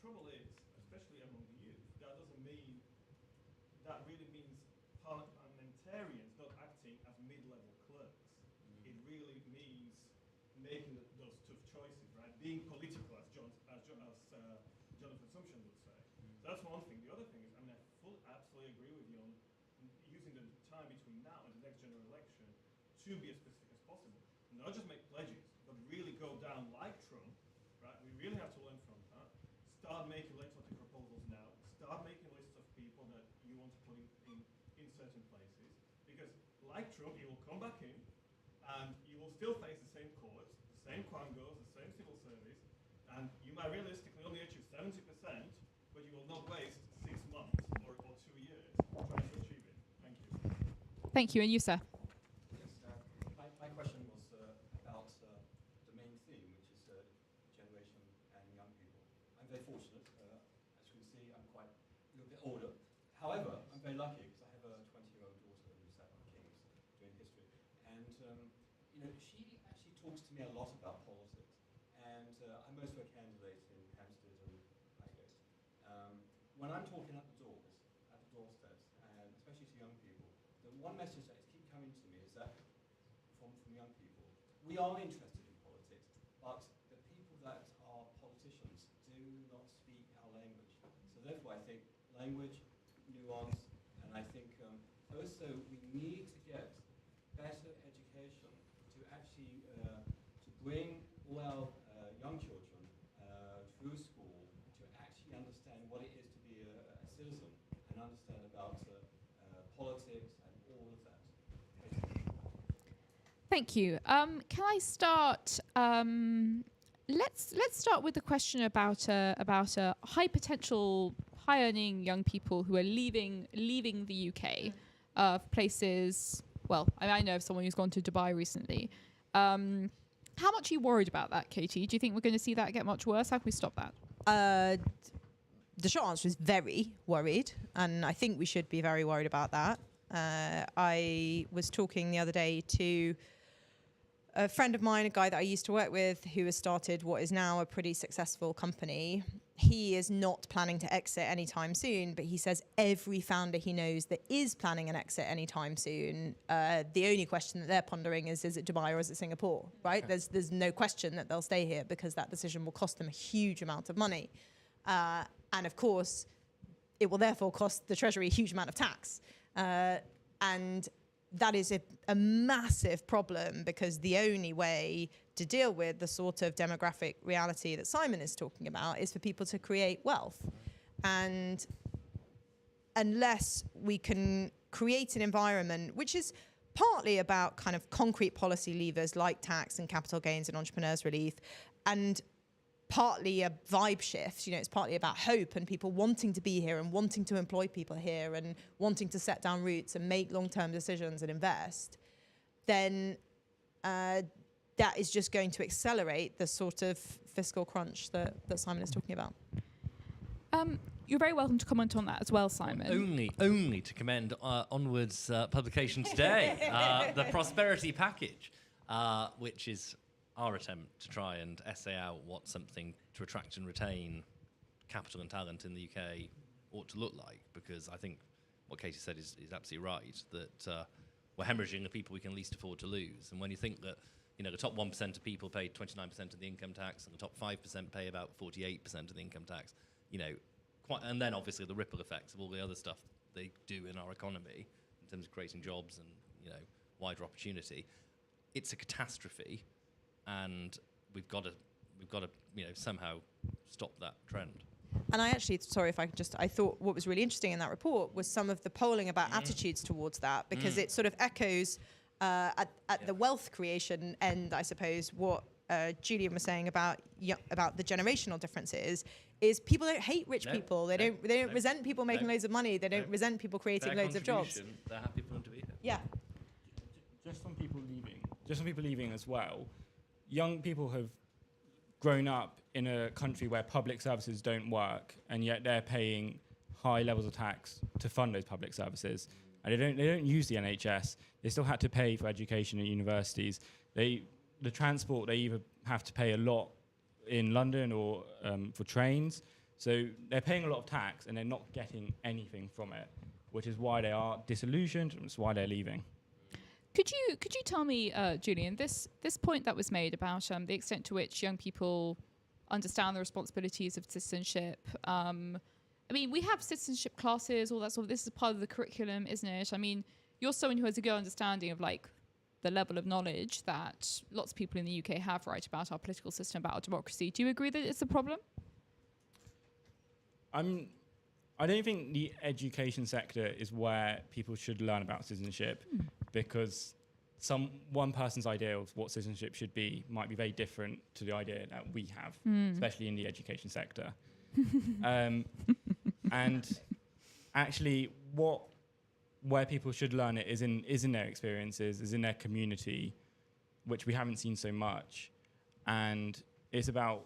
trouble is, especially among the youth, that really means parliamentarians not acting as mid-level clerks. It really means making those tough choices, right? Being political, as Jonathan Sumption would say. So that's one thing. The other thing is, I absolutely agree with you on using the time between now and the next general election to be as specific as possible. Not just make pledges, but really go down like Trump, right? We really have to learn from that. Start making legislative proposals now. Start making lists of people that you want to put in certain places. Because like Trump, you will come back in and you will still face the same courts, the same quangos, the same civil service, and you might realistically only achieve 70%, but you will not waste 6 months or 2 years trying to achieve it. Thank you. Thank you. And you, sir. My question was about the main theme, which is generation and young people. I'm very fortunate. As you can see, I'm quite a little bit older. However, I'm very lucky because I have a 20-year-old daughter who sat on King's doing history. And she actually talks to me a lot about politics. And I'm also a candidate in Hampstead and Highgate. When I'm talking at the doorsteps, and especially to young people, the one message that keeps coming to me is that from young people, we are interested in politics, but the people that are politicians do not speak our language. So therefore, I think language, nuance, and I think also we need to get better education to actually to bring all our young children through school to actually understand what it is to be a citizen and understand about politics and all of that. Thank you. Can I start? Let's start with the question about high potential, high earning young people who are leaving the UK, places. Well, I know of someone who's gone to Dubai recently. How much are you worried about that, Katie? Do you think we're going to see that get much worse? How can we stop that? The short answer is very worried, and I think we should be very worried about that. I was talking the other day to a friend of mine, a guy that I used to work with, who has started what is now a pretty successful company. He is not planning to exit anytime soon, but he says every founder he knows that is planning an exit anytime soon, the only question that they're pondering is it Dubai or is it Singapore, right? Okay. There's no question that they'll stay here because that decision will cost them a huge amount of money. And of course, it will therefore cost the Treasury a huge amount of tax. And that is a massive problem, because the only way to deal with the sort of demographic reality that Simon is talking about is for people to create wealth. And unless we can create an environment which is partly about kind of concrete policy levers like tax and capital gains and entrepreneurs relief, and partly a vibe shift, it's partly about hope and people wanting to be here and wanting to employ people here and wanting to set down roots and make long-term decisions and invest, then that is just going to accelerate the sort of fiscal crunch that Simon is talking about? You're very welcome to comment on that as well, Simon. Only to commend Onward's publication today, the Prosperity Package, which is our attempt to try and essay out what something to attract and retain capital and talent in the UK ought to look like. Because I think what Katie said is absolutely right, that we're hemorrhaging the people we can least afford to lose. And when you think that the top 1% of people pay 29% of the income tax and the top 5% pay about 48% of the income tax, and then obviously the ripple effects of all the other stuff they do in our economy in terms of creating jobs and wider opportunity, it's a catastrophe, and we've got to somehow stop that trend. And I actually, sorry if I could I thought what was really interesting in that report was some of the polling about attitudes towards that, because it sort of echoes at the wealth creation end, I suppose, what Julian was saying about the generational differences. Is people don't hate rich people. They don't resent people making loads of money. They don't resent people creating loads of jobs. They're happy for them to be here. Yeah. Just on people leaving as well, young people have grown up in a country where public services don't work, and yet they're paying high levels of tax to fund those public services. And they don't use the NHS. They still had to pay for education at universities. The transport, they either have to pay a lot in London or for trains. So they're paying a lot of tax and they're not getting anything from it, which is why they are disillusioned, and it's why they're leaving. Could you tell me, Julian, this point that was made about the extent to which young people understand the responsibilities of citizenship? We have citizenship classes, all that sort of. This is part of the curriculum, isn't it? You're someone who has a good understanding of the level of knowledge that lots of people in the UK have, right, about our political system, about our democracy. Do you agree that it's a problem? I don't think the education sector is where people should learn about citizenship, because one person's idea of what citizenship should be might be very different to the idea that we have, especially in the education sector. And actually, where people should learn it is in their experiences, is in their community, which we haven't seen so much. And it's about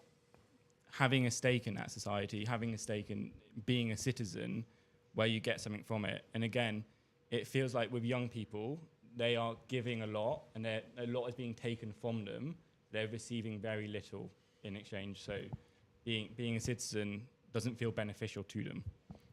having a stake in that society, having a stake in being a citizen, where you get something from it. And again, it feels like with young people, they are giving a lot, and a lot is being taken from them. They're receiving very little in exchange. So being a citizen doesn't feel beneficial to them.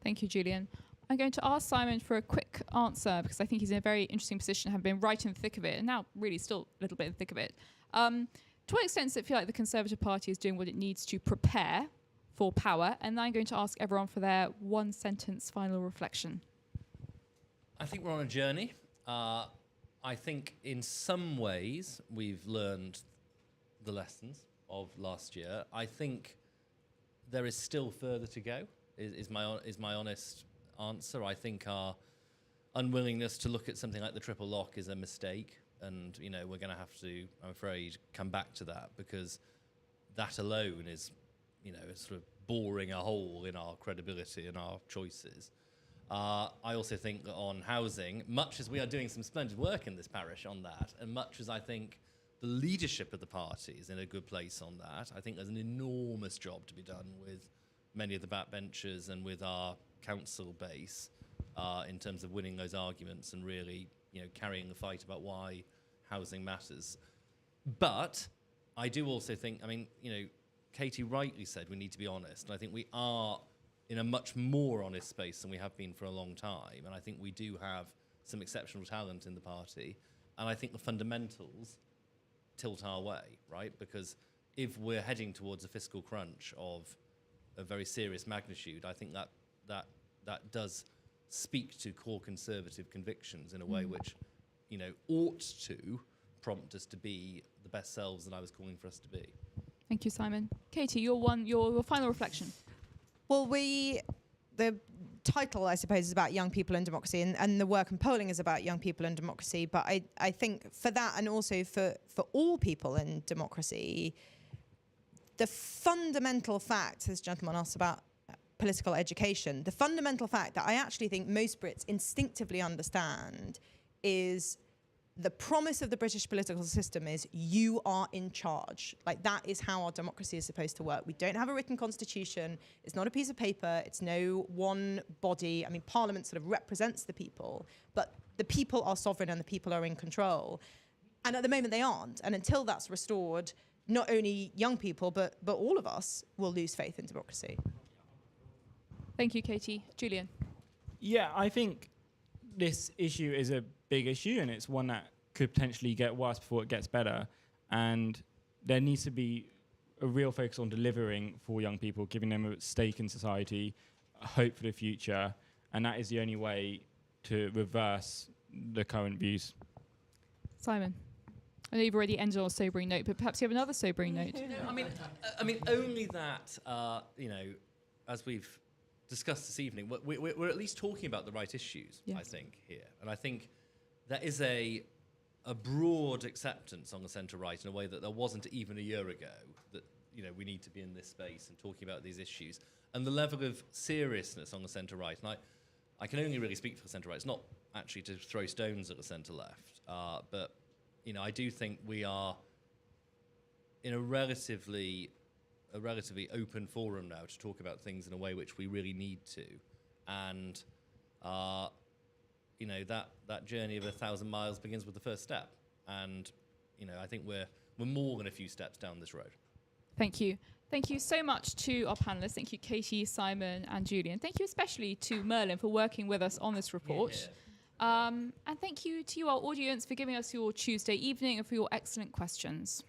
Thank you, Julian. I'm going to ask Simon for a quick answer, because I think he's in a very interesting position, having been right in the thick of it, and now really still a little bit in the thick of it. To what extent does it feel like the Conservative Party is doing what it needs to prepare for power? And then I'm going to ask everyone for their one-sentence final reflection. I think we're on a journey. I think in some ways we've learned the lessons of last year. I think there is still further to go, is my honest answer. I think our unwillingness to look at something like the triple lock is a mistake, and we're going to have to, I'm afraid, come back to that, because that alone is sort of boring a hole in our credibility and our choices. I also think that on housing, much as we are doing some splendid work in this parish on that, and much as I think the leadership of the party is in a good place on that, I think there's an enormous job to be done with many of the backbenchers and with our council base in terms of winning those arguments and really carrying the fight about why housing matters. But I do also think, Katie rightly said we need to be honest, and I think we are in a much more honest space than we have been for a long time, and I think we do have some exceptional talent in the party, and I think the fundamentals tilt our way, right? Because if we're heading towards a fiscal crunch of a very serious magnitude, I think that does speak to core Conservative convictions in a way which ought to prompt us to be the best selves that I was calling for us to be. Thank you, Simon. Katie, your final reflection. Well, the title, I suppose, is about young people and democracy, and the work and polling is about young people and democracy. But I think for that, and also for all people in democracy, the fundamental fact, this gentleman asked about political education, the fundamental fact that I actually think most Brits instinctively understand is the promise of the British political system is you are in charge. Like, that is how our democracy is supposed to work. We don't have a written constitution. It's not a piece of paper. It's no one body. I mean, Parliament sort of represents the people, but the people are sovereign and the people are in control. And at the moment they aren't. And until that's restored, not only young people, but all of us will lose faith in democracy. Thank you, Katie. Julian. Yeah, I think this issue is a big issue, and it's one that could potentially get worse before it gets better. And there needs to be a real focus on delivering for young people, giving them a stake in society, a hope for the future, and that is the only way to reverse the current views. Simon. I know you've already ended on a sobering note, but perhaps you have another sobering note. No, I mean, only that, as we've discussed this evening, we're at least talking about the right issues, Yes. I think, here. And I think there is a broad acceptance on the centre-right in a way that there wasn't even a year ago, that, we need to be in this space and talking about these issues. And the level of seriousness on the centre-right, and I can only really speak for the centre-right. It's not actually to throw stones at the centre-left, but I do think we are in a relatively open forum now to talk about things in a way which we really need to, and that journey of 1,000 miles begins with the first step, and I think we're more than a few steps down this road. Thank you. Thank you so much to our panellists. Thank you, Katie, Simon, and Julian. Thank you especially to Merlin for working with us on this report. Yeah. And thank you to you, our audience, for giving us your Tuesday evening and for your excellent questions.